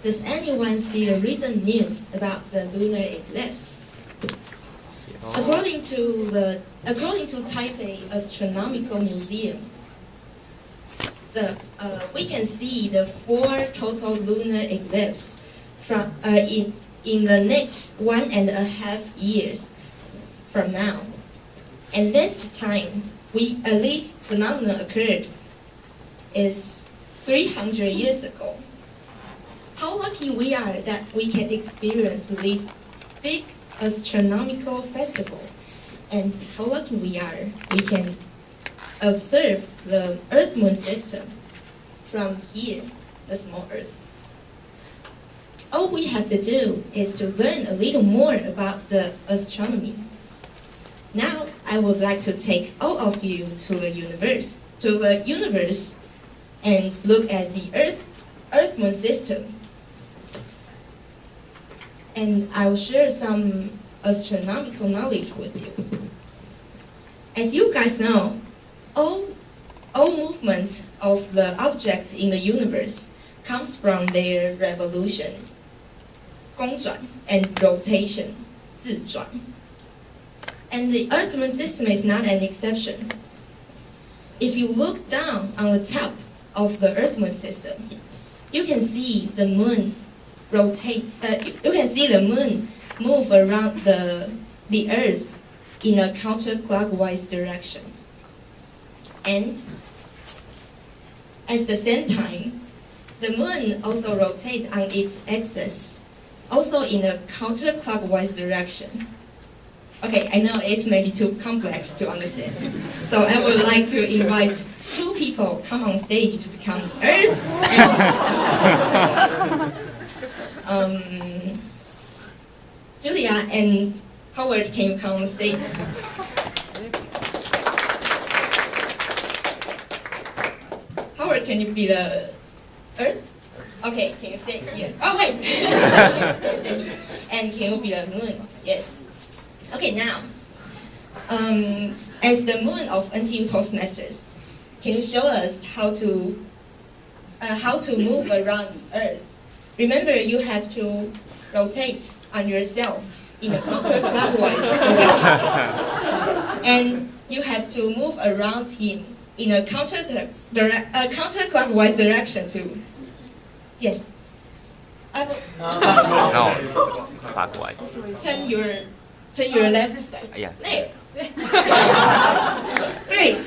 Does anyone see the recent news about the lunar eclipse? According to Taipei Astronomical Museum, we can see the 4 total lunar eclipses from in the next 1.5 years from now. And this time, at least phenomenon occurred is 300 years ago. How lucky we are that we can experience this big astronomical festival, and how lucky we are we can observe the Earth-Moon system from here, the small Earth. All we have to do is to learn a little more about the astronomy. Now, I would like to take all of you to the universe, and look at the Earth-Moon system. And I'll share some astronomical knowledge with you. As you guys know, all movement of the objects in the universe comes from their revolution, 公转, and rotation, 自转. And the Earth-Moon system is not an exception. If you look down on the top of the Earth-Moon system, you can see the moon rotates. You can see the moon move around the Earth in a counterclockwise direction. And at the same time, the moon also rotates on its axis, also in a counterclockwise direction. Okay, I know it's maybe too complex to understand. So I would like to invite 2 people come on stage to become Earth and Julia and Howard, can you come on stage? Howard, can you be the Earth? Okay, can you stay here? Oh, wait! And can you be the moon? Yes. Okay, now, as the moon of NTU Toastmasters, can you show us how to move around the Earth? Remember, you have to rotate on yourself in a counterclockwise direction, and you have to move around him in a counterclockwise direction too. Yes. No, clockwise. Turn your left side. Yeah. There. Great.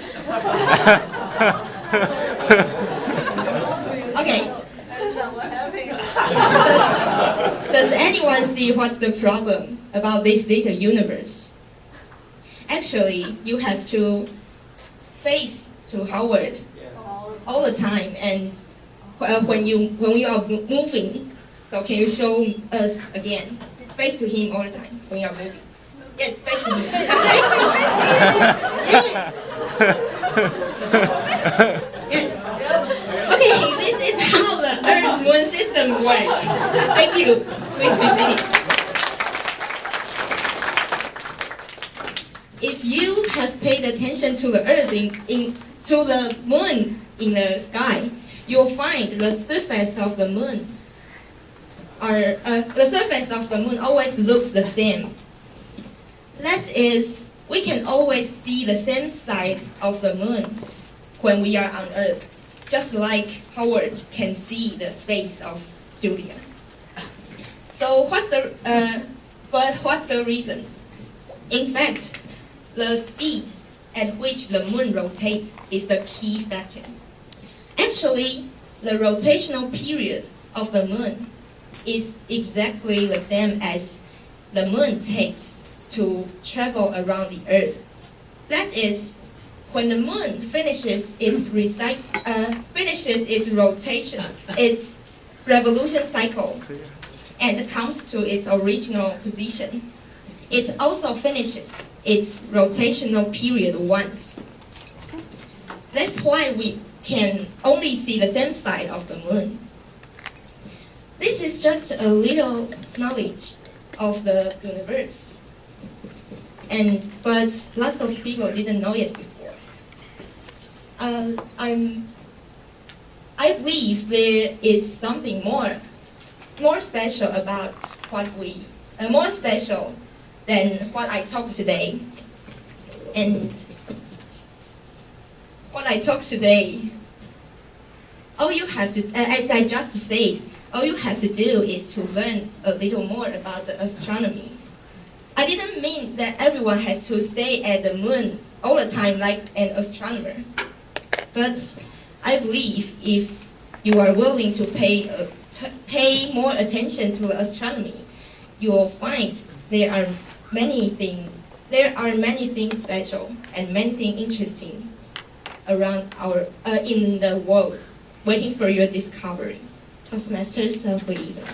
Okay. Does anyone see what's the problem about this little universe? Actually, you have to face to Howard all the time, and when we are moving, so can you show us again? Face to him all the time when you are moving. Yes, face to him. Yes. Okay, this is how the Earth-Moon system works. Thank you. Please be seated. If you have paid attention to the Earth to the moon in the sky, you'll find the surface of the moon always looks the same. That is, we can always see the same side of the moon when we are on Earth, just like Howard can see the face of Julia. So what's the reason? In fact, the speed at which the moon rotates is the key factor. Actually, the rotational period of the moon is exactly the same as the moon takes to travel around the Earth. That is, when the moon finishes its revolution cycle and comes to its original position, it also finishes its rotational period once. That's why we can only see the same side of the moon. This is just a little knowledge of the universe, but lots of people didn't know it before. I believe there is something more, more special about more special than what I talked today. And what I talked today, all you have to, as I just said, all you have to do is to learn a little more about the astronomy. I didn't mean that everyone has to stay at the moon all the time like an astronomer. But I believe if you are willing to pay more attention to astronomy, you will find there are many things special and many things interesting around in the world, waiting for your discovery. Toastmasters, good evening.